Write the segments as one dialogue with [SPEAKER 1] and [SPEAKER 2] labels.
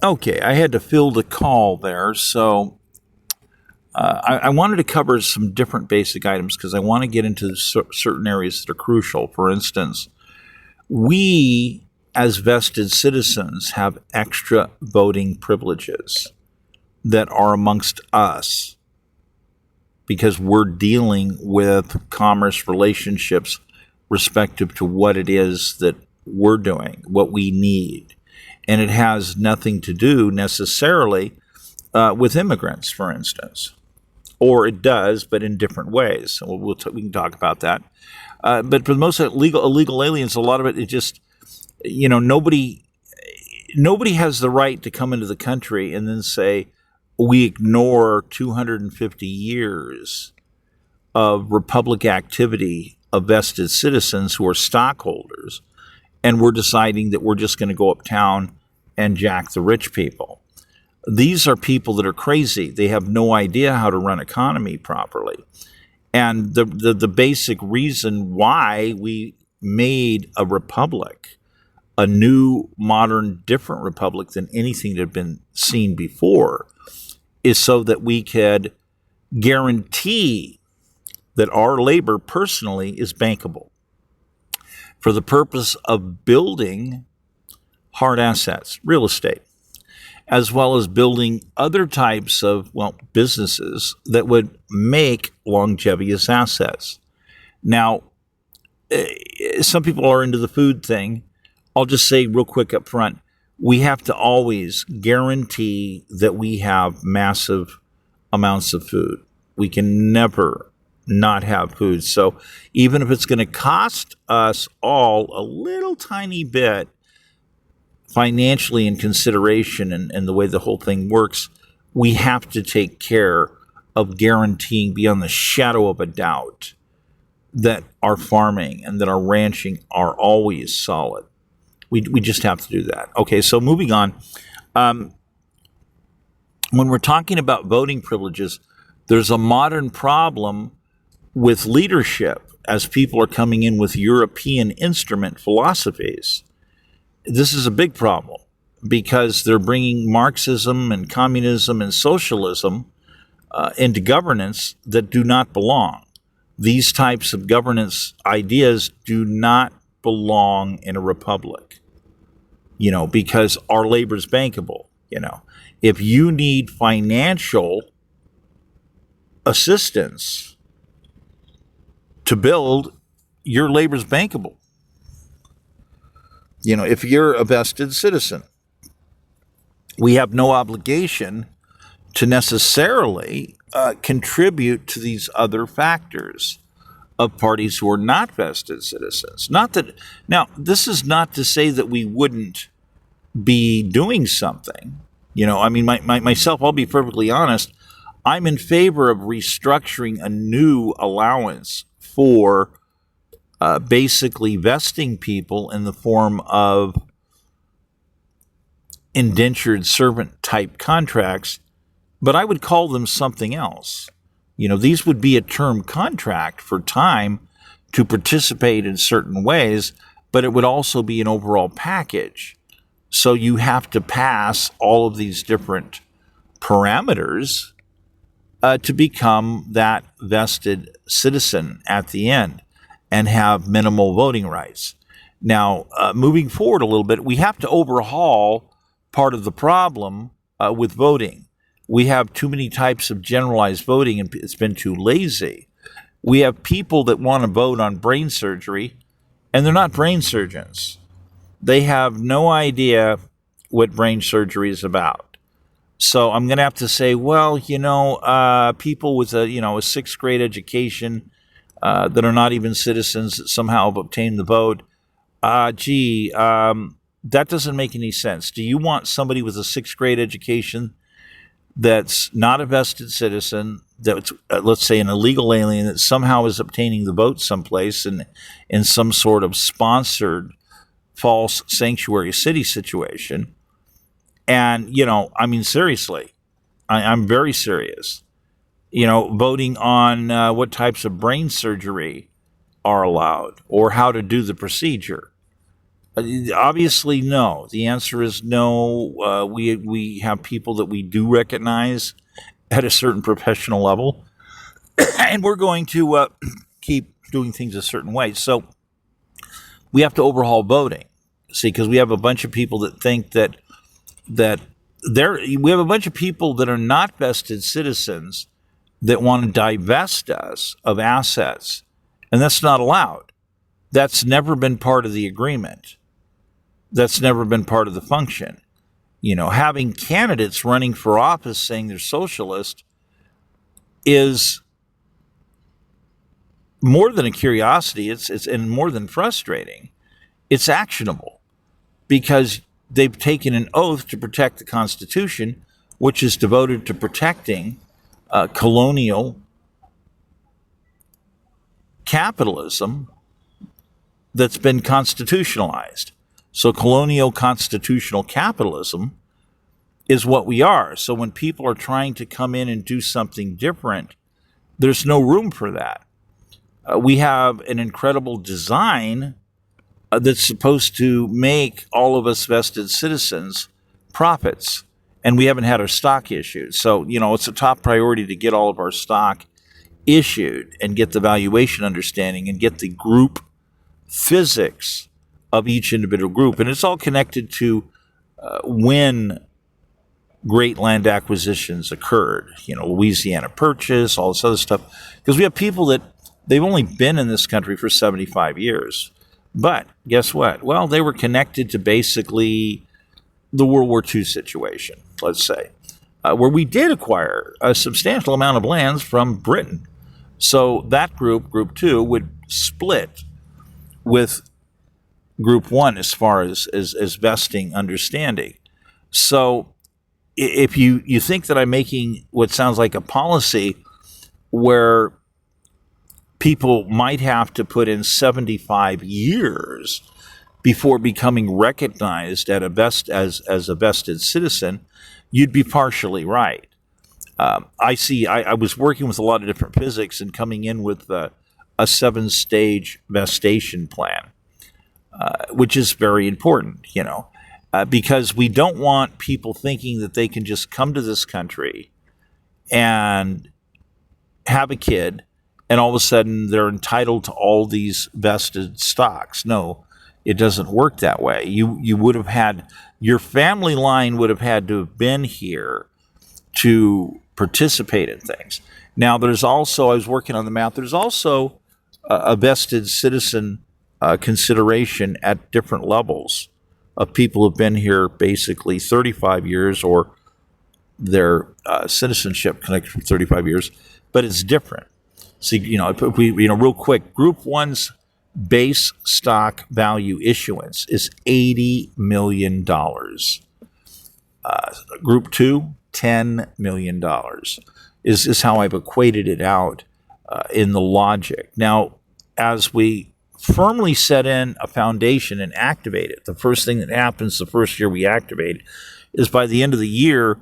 [SPEAKER 1] Okay, I had to fill the call there, so I wanted to cover some different basic items because I want to get into certain areas that are crucial. For instance, we as vested citizens have extra voting privileges that are amongst us because we're dealing with commerce relationships respective to what it is that we're doing, what we need. And it has nothing to do necessarily with immigrants, for instance. Or it does, but in different ways. So we can talk about that. But for the most illegal aliens, a lot of it just, nobody has the right to come into the country and then say, we ignore 250 years of republic activity of vested citizens who are stockholders, and we're deciding that we're just going to go uptown and jack the rich people. These are people that are crazy. They have no idea how to run economy properly. And the basic reason why we made a republic, a new, modern, different republic than anything that had been seen before, is so that we could guarantee that our labor personally is bankable for the purpose of building hard assets, real estate, as well as building other types of, businesses that would make longevous assets. Now, some people are into the food thing. I'll just say real quick up front, we have to always guarantee that we have massive amounts of food. We can never not have food. So even if it's going to cost us all a little tiny bit financially in consideration and the way the whole thing works, we have to take care of guaranteeing beyond the shadow of a doubt that our farming and that our ranching are always solid. We just have to do that. Okay, so moving on. When we're talking about voting privileges, there's a modern problem with leadership as people are coming in with European instrument philosophies. This is a big problem because they're bringing Marxism and communism and socialism into governance that do not belong. These types of governance ideas do not belong in a republic, because our labor is bankable. If you need financial assistance to build, your labor is bankable. If you're a vested citizen, we have no obligation to necessarily contribute to these other factors of parties who are not vested citizens. Now, this is not to say that we wouldn't be doing something. Myself, I'll be perfectly honest, I'm in favor of restructuring a new allowance for basically vesting people in the form of indentured servant type contracts, but I would call them something else. These would be a term contract for time to participate in certain ways, but it would also be an overall package. So you have to pass all of these different parameters to become that vested citizen at the end and have minimal voting rights. Now, moving forward a little bit, we have to overhaul part of the problem with voting. We have too many types of generalized voting and it's been too lazy. We have people that want to vote on brain surgery and they're not brain surgeons. They have no idea what brain surgery is about. So I'm going to have to say, people with a sixth grade education that are not even citizens that somehow have obtained the vote, that doesn't make any sense. Do you want somebody with a sixth grade education that's not a vested citizen, that's, let's say, an illegal alien that somehow is obtaining the vote someplace in some sort of sponsored false sanctuary city situation? And, seriously, I'm very serious. Voting on what types of brain surgery are allowed or how to do the procedure. Obviously, no. The answer is no. We have people that we do recognize at a certain professional level, and we're going to keep doing things a certain way. So we have to overhaul voting. See, because we have a bunch of people that think that we have a bunch of people that are not vested citizens that want to divest us of assets, and that's not allowed. That's never been part of the agreement. That's never been part of the function. Having candidates running for office saying they're socialist is more than a curiosity. It's and more than frustrating. It's actionable because they've taken an oath to protect the Constitution, which is devoted to protecting colonial capitalism that's been constitutionalized. So colonial constitutional capitalism is what we are. So when people are trying to come in and do something different, there's no room for that. We have an incredible design that's supposed to make all of us vested citizens profits, and we haven't had our stock issued. So, it's a top priority to get all of our stock issued and get the valuation understanding and get the group physics of each individual group. And it's all connected to when great land acquisitions occurred, Louisiana Purchase, all this other stuff. Because we have people that they've only been in this country for 75 years. But guess what? Well, they were connected to basically the World War II situation, let's say, where we did acquire a substantial amount of lands from Britain. So that group 2, would split with group 1 as far as vesting understanding. So if you think that I'm making what sounds like a policy where people might have to put in 75 years before becoming recognized as a vested citizen, you'd be partially right. I was working with a lot of different physics and coming in with a 7-stage vestation plan, which is very important, because we don't want people thinking that they can just come to this country and have a kid and all of a sudden they're entitled to all these vested stocks. No, it doesn't work that way. You would have had, your family line would have had to have been here to participate in things. Now, there's also, I was working on the math, there's also a vested citizen consideration at different levels of people who've been here basically 35 years or their citizenship connected for 35 years, but it's different. See, if we, real quick, Group 1's base stock value issuance is $80 million. Group 2, $10 million is how I've equated it out in the logic. Now, as we firmly set in a foundation and activate it, the first thing that happens the first year we activate is by the end of the year,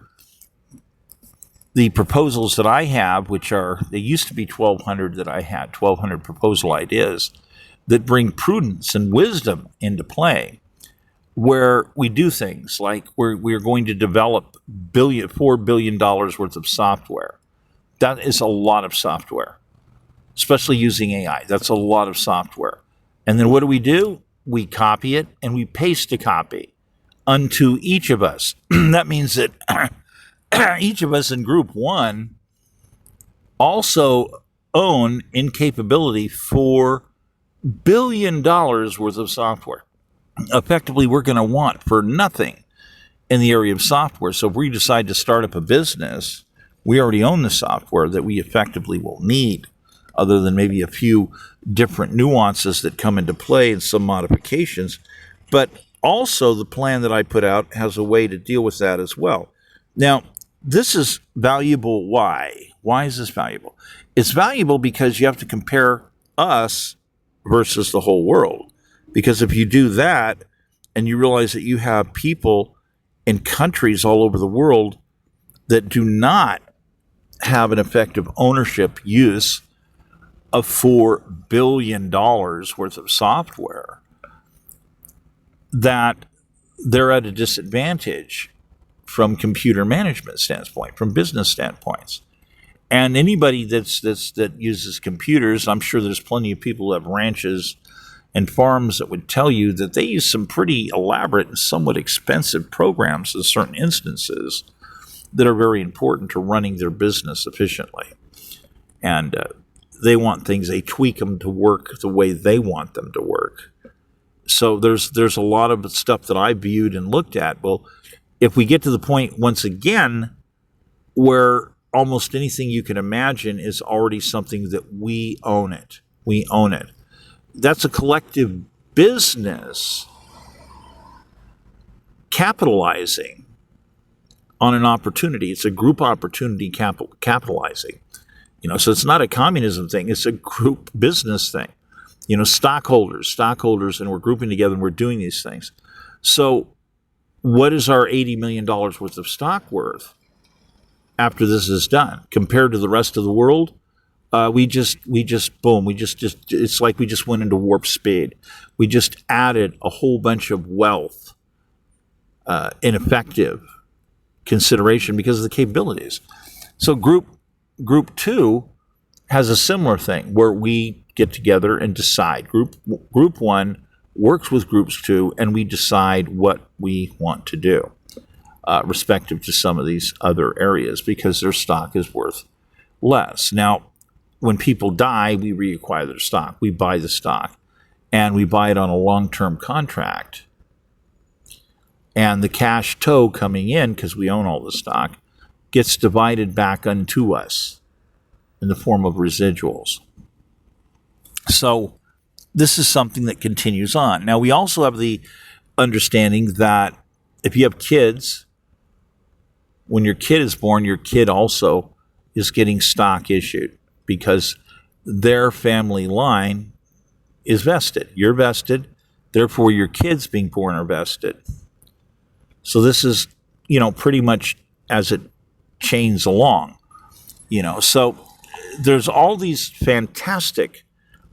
[SPEAKER 1] the proposals that I have, which are, they used to be 1,200 that I had, 1,200 proposal ideas that bring prudence and wisdom into play, where we do things like we're going to develop $4 billion worth of software. That is a lot of software, especially using AI. That's a lot of software. And then what do? We copy it and we paste a copy unto each of us. That means that each of us in Group 1 also own in capability $4 billion worth of software. Effectively, we're going to want for nothing in the area of software. So if we decide to start up a business, we already own the software that we effectively will need, other than maybe a few different nuances that come into play and some modifications. But also the plan that I put out has a way to deal with that as well. Now, this is valuable. Why? Why is this valuable? It's valuable because you have to compare us versus the whole world. Because if you do that and you realize that you have people in countries all over the world that do not have an effective ownership use of $4 billion worth of software, that they're at a disadvantage from computer management standpoint, from business standpoints. And anybody that uses computers, I'm sure there's plenty of people who have ranches and farms that would tell you that they use some pretty elaborate and somewhat expensive programs in certain instances that are very important to running their business efficiently. And they want things, they tweak them to work the way they want them to work. So there's a lot of stuff that I viewed and looked at. Well, if we get to the point once again where almost anything you can imagine is already something that we own it. We own it. That's a collective business capitalizing on an opportunity. It's a group opportunity capitalizing. So it's not a communism thing. It's a group business thing. Stockholders, and we're grouping together and we're doing these things. So what is our $80 million worth of stock worth after this is done compared to the rest of the world? It's like we just went into warp speed. We just added a whole bunch of wealth, ineffective consideration because of the capabilities. So group 2 has a similar thing where we get together and decide. Group 1 works with groups 2, and we decide what we want to do, respective to some of these other areas, because their stock is worth less. Now, when people die, we reacquire their stock. We buy the stock, and we buy it on a long-term contract. And the cash tow coming in, because we own all the stock, gets divided back unto us in the form of residuals. So this is something that continues on. Now, we also have the understanding that if you have kids, when your kid is born, your kid also is getting stock issued because their family line is vested. You're vested, therefore your kids being born are vested. So this is, pretty much as it chains along, So there's all these fantastic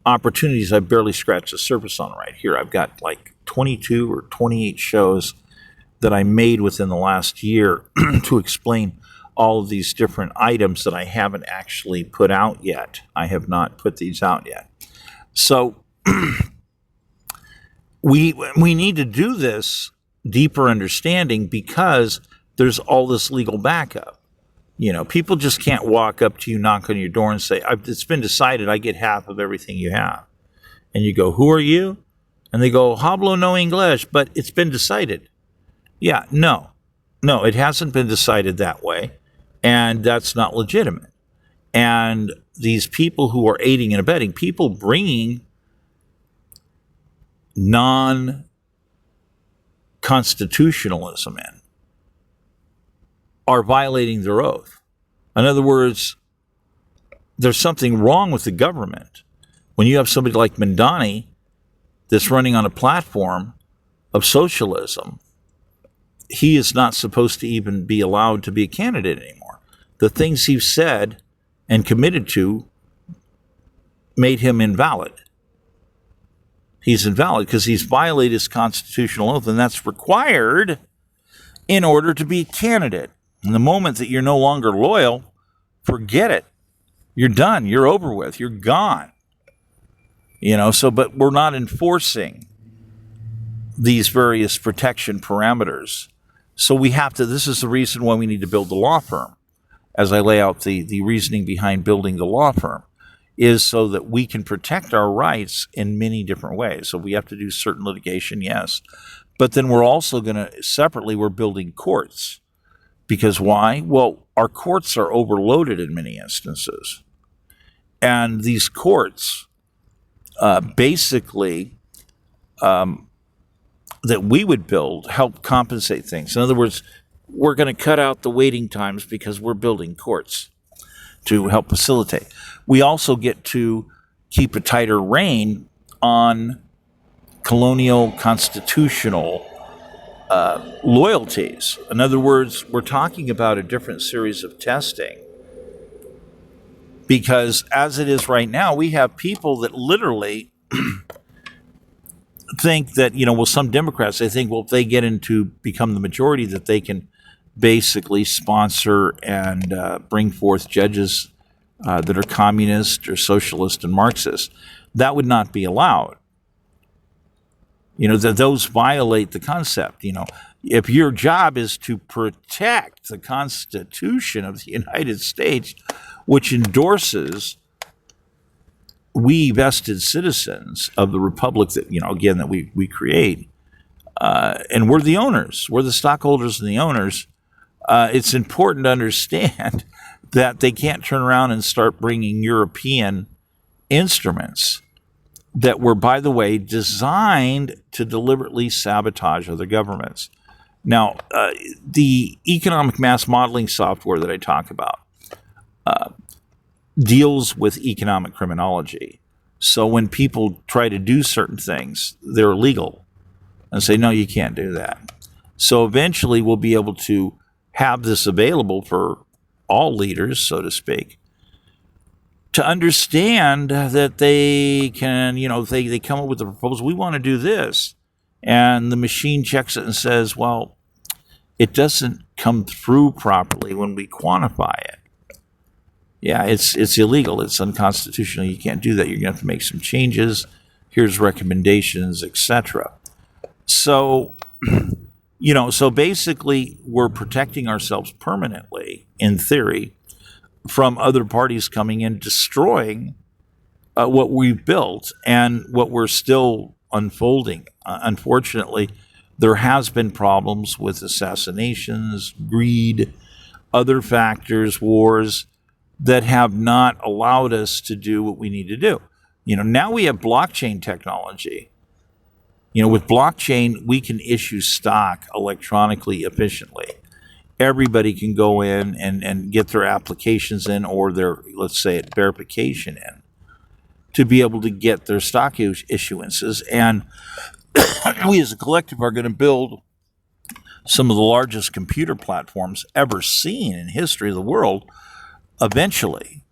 [SPEAKER 1] opportunities I've barely scratched the surface on right here. I've got like 22 or 28 shows that I made within the last year to explain all of these different items that I haven't actually put out yet. I have not put these out yet. So we need to do this deeper understanding because there's all this legal backup. People just can't walk up to you, knock on your door and say, it's been decided I get half of everything you have. And you go, who are you? And they go, hablo no English, but it's been decided. Yeah, no, it hasn't been decided that way. And that's not legitimate. And these people who are aiding and abetting, people bringing non-constitutionalism in, are violating their oath. In other words, there's something wrong with the government. When you have somebody like Mamdani that's running on a platform of socialism, he is not supposed to even be allowed to be a candidate anymore. The things he said and committed to made him invalid. He's invalid because he's violated his constitutional oath, and that's required in order to be a candidate. And the moment that you're no longer loyal, forget it. You're done. You're over with. You're gone. But we're not enforcing these various protection parameters. So we have to, this is the reason why we need to build the law firm. As I lay out the reasoning behind building the law firm, is so that we can protect our rights in many different ways. So we have to do certain litigation, yes. But then we're also going to, separately, we're building courts. Because why? Well, our courts are overloaded in many instances. And these courts, basically, that we would build help compensate things. In other words, we're going to cut out the waiting times because we're building courts to help facilitate. We also get to keep a tighter rein on colonial constitutional loyalties. In other words, we're talking about a different series of testing because as it is right now, we have people that literally think that, well, some Democrats, they think, well, if they get into become the majority, that they can basically sponsor and bring forth judges that are communist or socialist and Marxist. That would not be allowed. That those violate the concept. If your job is to protect the Constitution of the United States, which endorses we vested citizens of the republic that, again, that we create, and we're the owners, we're the stockholders and the owners, it's important to understand that they can't turn around and start bringing European instruments that were, by the way, designed to deliberately sabotage other governments. Now, the economic mass modeling software that I talk about deals with economic criminology. So when people try to do certain things, they're illegal and say, no, you can't do that. So eventually we'll be able to have this available for all leaders, so to speak, to understand that they can, they come up with a proposal, we want to do this. And the machine checks it and says, well, it doesn't come through properly when we quantify it. Yeah, it's illegal. It's unconstitutional. You can't do that. You're going to have to make some changes. Here's recommendations, etc. So, so basically we're protecting ourselves permanently, in theory, from other parties coming in, destroying what we've built and what we're still unfolding. Unfortunately, there has been problems with assassinations, greed, other factors, wars, that have not allowed us to do what we need to do. Now we have blockchain technology. With blockchain, we can issue stock electronically efficiently. Everybody can go in and get their applications in, or their, let's say, verification in, to be able to get their stock issuances. And we as a collective are going to build some of the largest computer platforms ever seen in history of the world, eventually,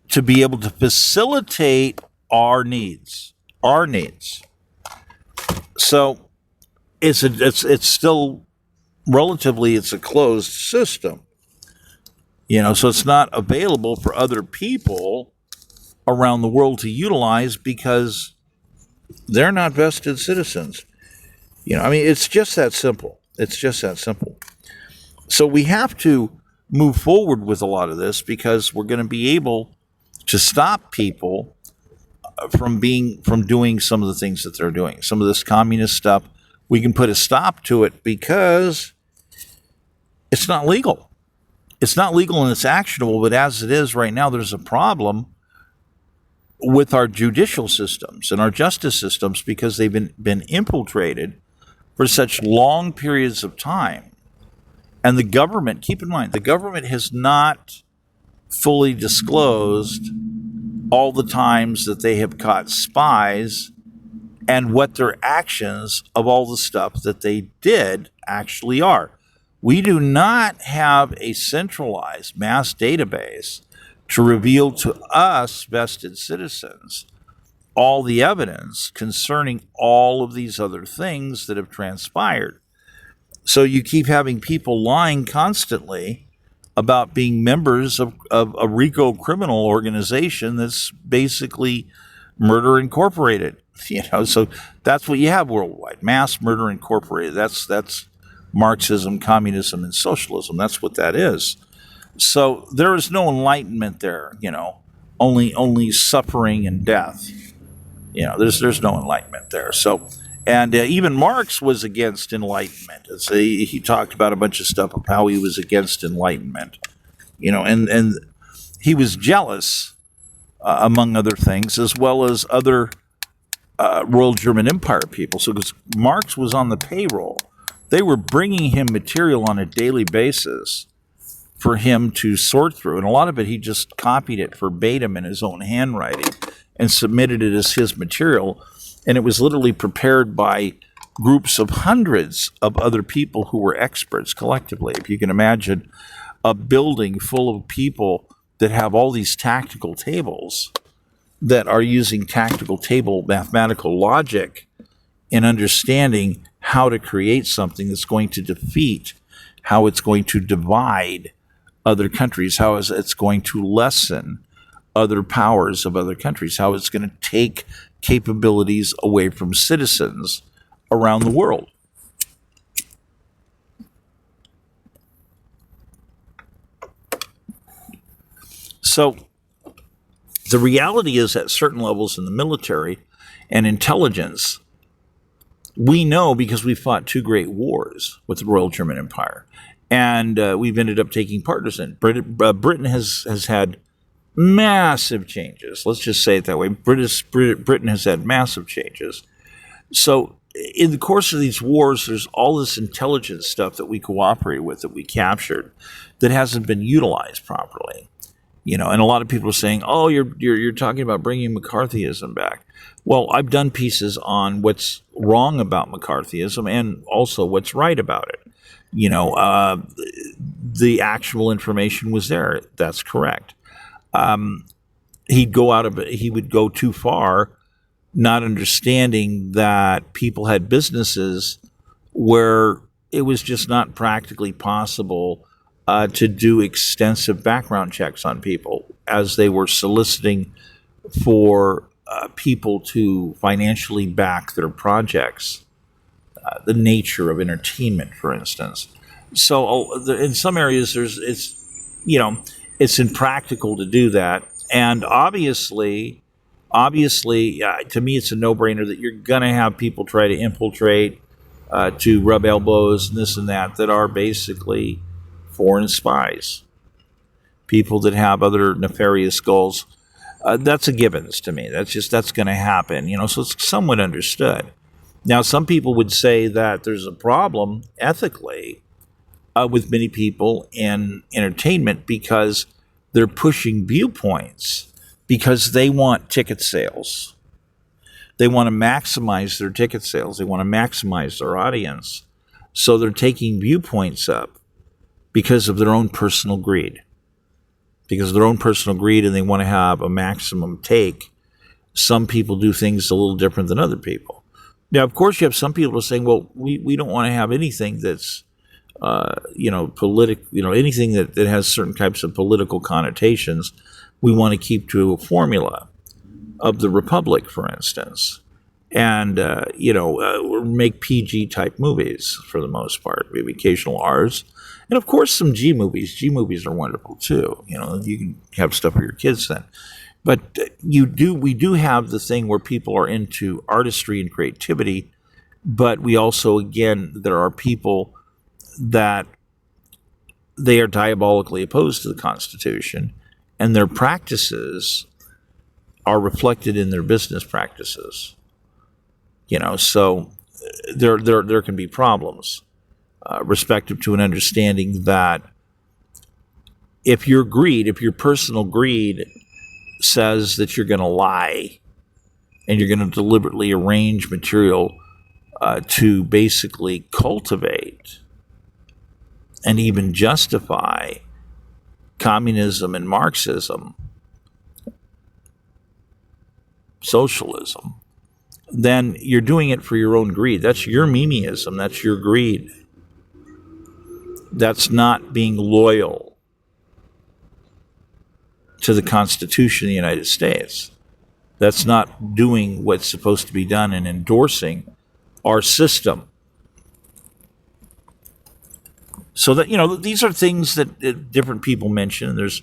[SPEAKER 1] to be able to facilitate our needs. So it's still relatively, it's a closed system, so it's not available for other people around the world to utilize because they're not vested citizens. It's just that simple. So we have to move forward with a lot of this because we're going to be able to stop people from doing some of the things that they're doing. Some of this communist stuff, we can put a stop to it because it's not legal. It's not legal and it's actionable, but as it is right now, there's a problem with our judicial systems and our justice systems because they've been infiltrated for such long periods of time. And the government, keep in mind, the government has not fully disclosed all the times that they have caught spies and what their actions of all the stuff that they did actually are. We do not have a centralized mass database to reveal to us vested citizens all the evidence concerning all of these other things that have transpired. So you keep having people lying constantly about being members of a RICO criminal organization that's basically Murder Incorporated. So that's what you have worldwide, mass murder incorporated. That's Marxism, communism, and socialism. That's what that is. So there is no enlightenment there, only suffering and death. There's no enlightenment there. So, and even Marx was against enlightenment. He talked about a bunch of stuff of how he was against enlightenment, and he was jealous, among other things, as well as other Royal German Empire people. So because Marx was on the payroll, they were bringing him material on a daily basis for him to sort through. And a lot of it, he just copied it verbatim in his own handwriting and submitted it as his material. And it was literally prepared by groups of hundreds of other people who were experts collectively. If you can imagine a building full of people that have all these tactical tables that are using tactical table mathematical logic in understanding how to create something that's going to defeat, how it's going to divide other countries, how it's going to lessen other powers of other countries, how it's going to take capabilities away from citizens around the world. So the reality is, at certain levels in the military and intelligence, we know, because we fought two great wars with the Royal German Empire, and we've ended up taking partners in. Britain has had massive changes. Let's just say it that way. Britain has had massive changes. So in the course of these wars, there's all this intelligence stuff that we cooperate with, that we captured, that hasn't been utilized properly. And a lot of people are saying, "Oh, you're talking about bringing McCarthyism back." Well, I've done pieces on what's wrong about McCarthyism and also what's right about it. The actual information was there. That's correct. He would go too far, not understanding that people had businesses where it was just not practically possible to do extensive background checks on people as they were soliciting for people to financially back their projects. The nature of entertainment, for instance. So in some areas, it's impractical to do that. And obviously, to me, it's a no-brainer that you're going to have people try to infiltrate, to rub elbows and this and that are basically foreign spies, people that have other nefarious goals. That's a givens to me. That's going to happen. So it's somewhat understood. Now, some people would say that there's a problem ethically with many people in entertainment, because they're pushing viewpoints because they want ticket sales. They want to maximize their ticket sales. They want to maximize their audience. So they're taking viewpoints up because of their own personal greed. Because of their own personal greed, and they want to have a maximum take. Some people do things a little different than other people. Now, of course, you have some people saying, well, we don't want to have anything that's, anything that has certain types of political connotations. We want to keep to a formula of the Republic, for instance. And, make PG type movies for the most part, maybe occasional R's. And of course, some G movies. G movies are wonderful too. You can have stuff for your kids then. But we do have the thing where people are into artistry and creativity, but we also, again, there are people that they are diabolically opposed to the Constitution, and their practices are reflected in their business practices. So there can be problems respective to an understanding that if your personal greed says that you're going to lie and you're going to deliberately arrange material to basically cultivate and even justify communism and Marxism, socialism, then you're doing it for your own greed. That's your memeism. That's your greed. That's not being loyal to the Constitution of the United States. That's not doing what's supposed to be done and endorsing our system. So that, these are things that different people mention, and there's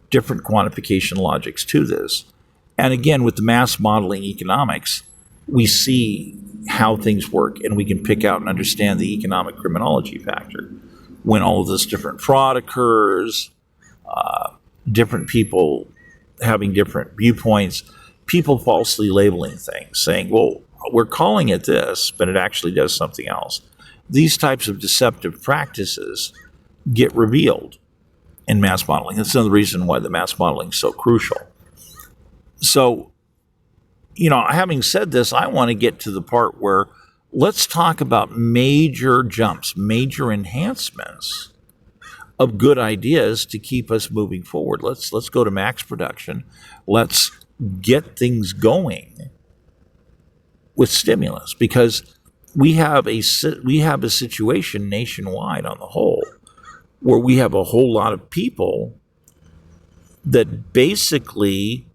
[SPEAKER 1] different quantification logics to this. And again, with the mass modeling economics, we see how things work, and we can pick out and understand the economic criminology factor. When all of this different fraud occurs, different people having different viewpoints, people falsely labeling things, saying, well, we're calling it this, but it actually does something else. These types of deceptive practices get revealed in mass modeling. That's another reason why the mass modeling is so crucial. So, having said this, I want to get to the part where let's talk about major jumps, major enhancements of good ideas to keep us moving forward. Let's go to max production. Let's get things going with stimulus, because we have a situation nationwide on the whole where we have a whole lot of people that basically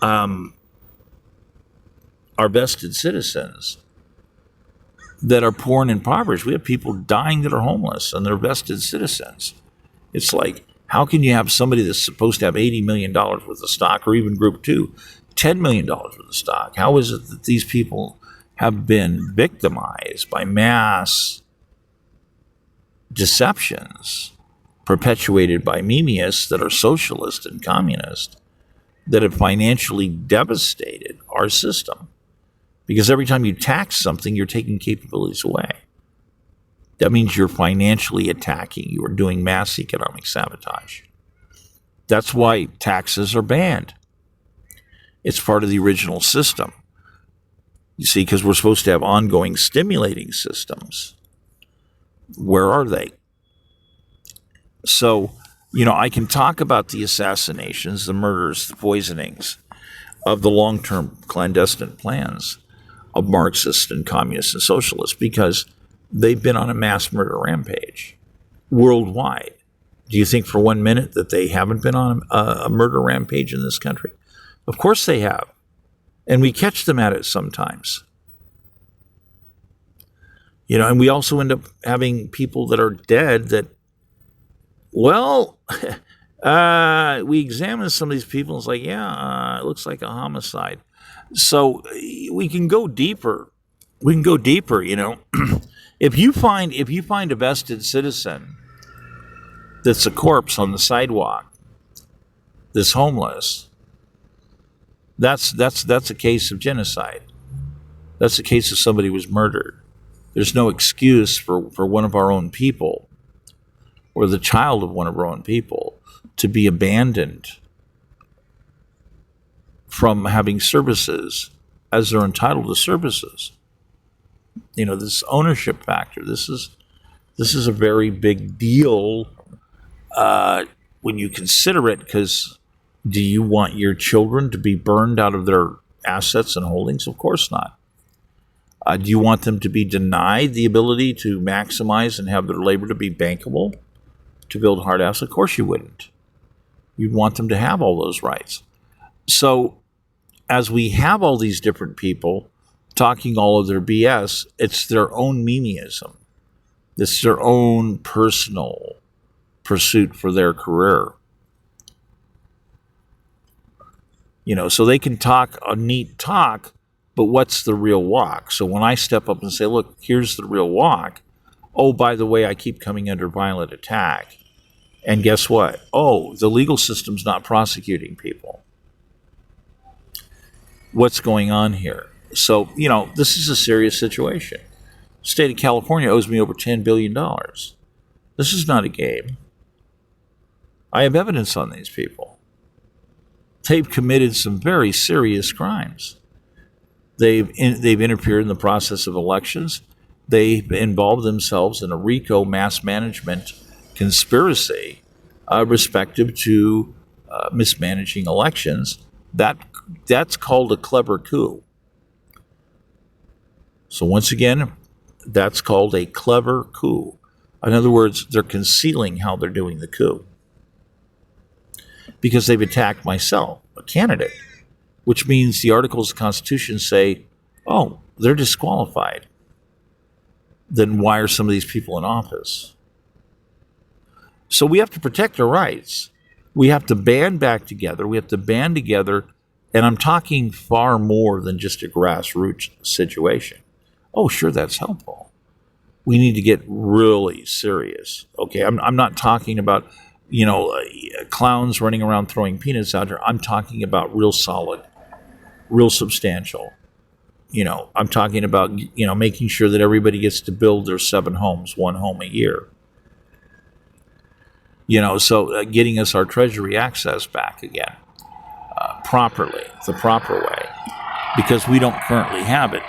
[SPEAKER 1] are vested citizens that are poor and impoverished. We have people dying that are homeless and they're vested citizens. It's like, how can you have somebody that's supposed to have $80 million worth of stock, or even group two, $10 million worth of stock? How is it that these people have been victimized by mass deceptions perpetuated by memeists that are socialist and communist that have financially devastated our system? Because every time you tax something, you're taking capabilities away. That means you're financially attacking. You are doing mass economic sabotage. That's why taxes are banned. It's part of the original system. You see, because we're supposed to have ongoing stimulating systems. Where are they? So, I can talk about the assassinations, the murders, the poisonings of the long-term clandestine plans of Marxists and communists and socialists, because they've been on a mass murder rampage worldwide. Do you think for 1 minute that they haven't been on a murder rampage in this country? Of course they have. And we catch them at it sometimes. And we also end up having people that are dead that, well, we examine some of these people and it's like, yeah, it looks like a homicide. So we can go deeper. If you find a vested citizen that's a corpse on the sidewalk, that's homeless, that's a case of genocide. That's a case of somebody was murdered. There's no excuse for one of our own people, or the child of one of our own people, to be abandoned from having services as they're entitled to services. This ownership factor, this is a very big deal when you consider it, because do you want your children to be burned out of their assets and holdings? Of course not. Do you want them to be denied the ability to maximize and have their labor to be bankable, to build hard assets? Of course you wouldn't. You'd want them to have all those rights. So as we have all these different people talking all of their BS, it's their own memeism. It's their own personal pursuit for their career. So they can talk a neat talk, but what's the real walk? So when I step up and say, look, here's the real walk. Oh, by the way, I keep coming under violent attack. And guess what? Oh, the legal system's not prosecuting people. What's going on here? So, this is a serious situation. The state of California owes me over $10 billion. This is not a game. I have evidence on these people. They've committed some very serious crimes. They've interfered in the process of elections. They've involved themselves in a RICO mass management conspiracy respective to mismanaging elections. That's called a clever coup. So once again, that's called a clever coup. In other words, they're concealing how they're doing the coup, because they've attacked myself, a candidate, which means the Articles of the Constitution say, oh, they're disqualified. Then why are some of these people in office? So we have to protect our rights. We have to band back together. We have to band together. And I'm talking far more than just a grassroots situation. Oh, sure, that's helpful. We need to get really serious. Okay, I'm not talking about, clowns running around throwing peanuts out there. I'm talking about real solid, real substantial. I'm talking about, making sure that everybody gets to build their 7 homes, 1 home a year. So getting us our Treasury access back again properly, the proper way, because we don't currently have it.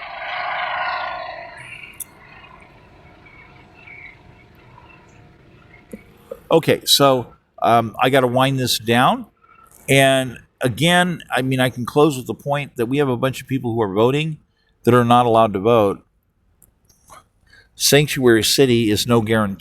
[SPEAKER 1] Okay, so I got to wind this down. And again, I can close with the point that we have a bunch of people who are voting. that are not allowed to vote. Sanctuary city is no guarantee